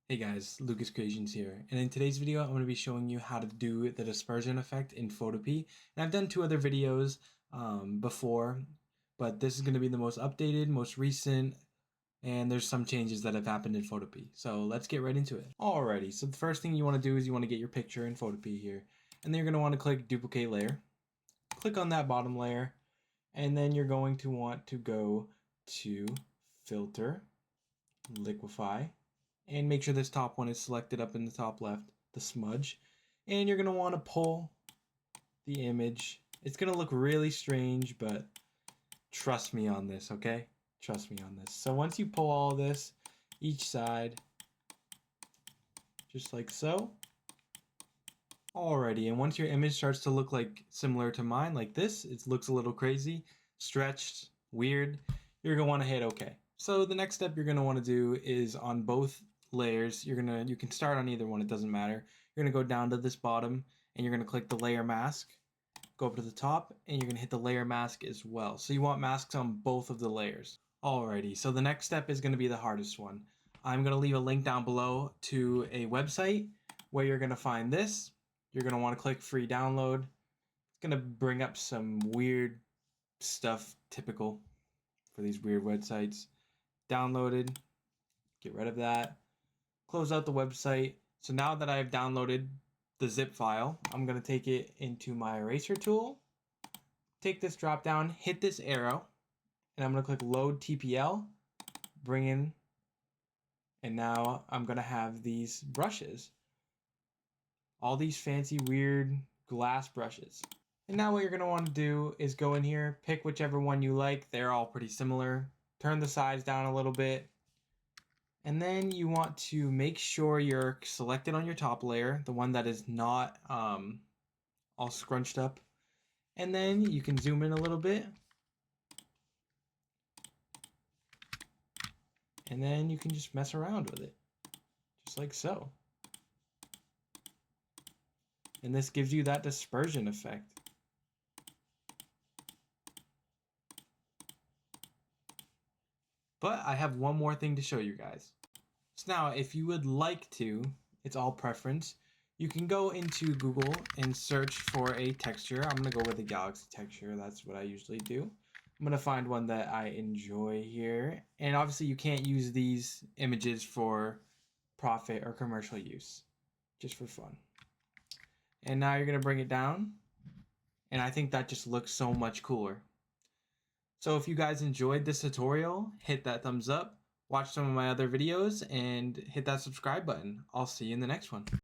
Hey guys, Lucas Creations here, and in today's video I'm going to be showing you how to do the dispersion effect in Photopea. And I've done two other videos before, but this is going to be the most updated, most recent, and there's some changes that have happened in Photopea. So let's get right into it. Alrighty, so the first thing you want to do is you want to get your picture in Photopea here, and then you're going to want to click Duplicate Layer. Click on that bottom layer, and then you're going to want to go to Filter, Liquify, and make sure this top one is selected up in the top left, the smudge. And you're going to want to pull the image. It's going to look really strange, but trust me on this, okay? Trust me on this. So once you pull all this, each side, just like so. Alrighty, and once your image starts to look like similar to mine, like this, it looks a little crazy, stretched, weird, you're going to want to hit OK. So the next step you're going to want to do is on both layers, you can start on either one, it doesn't matter. You're going to go down to this bottom and you're going to click the layer mask, go up to the top, and you're going to hit the layer mask as well. So you want masks on both of the layers. Alrighty, so the next step is going to be the hardest one. I'm going to leave a link down below to a website where you're going to find this. You're going to want to click free download. It's going to bring up some weird stuff typical for these weird websites. Downloaded, get rid of that, close out the website. So now that I've downloaded the zip file, I'm going to take it into my eraser tool, take this drop down, hit this arrow, and I'm going to click load TPL, bring in, and now I'm going to have these brushes, all these fancy weird glass brushes. And now what you're going to want to do is go in here, pick whichever one you like. They're all pretty similar. Turn the size down a little bit. And then you want to make sure you're selected on your top layer, the one that is not all scrunched up. And then you can zoom in a little bit. And then you can just mess around with it, just like so. And this gives you that dispersion effect. But I have one more thing to show you guys. So now, if you would like to, it's all preference, you can go into Google and search for a texture. I'm going to go with a galaxy texture. That's what I usually do. I'm going to find one that I enjoy here. And obviously you can't use these images for profit or commercial use, just for fun. And now you're going to bring it down. And I think that just looks so much cooler. So if you guys enjoyed this tutorial, hit that thumbs up, watch some of my other videos, and hit that subscribe button. I'll see you in the next one.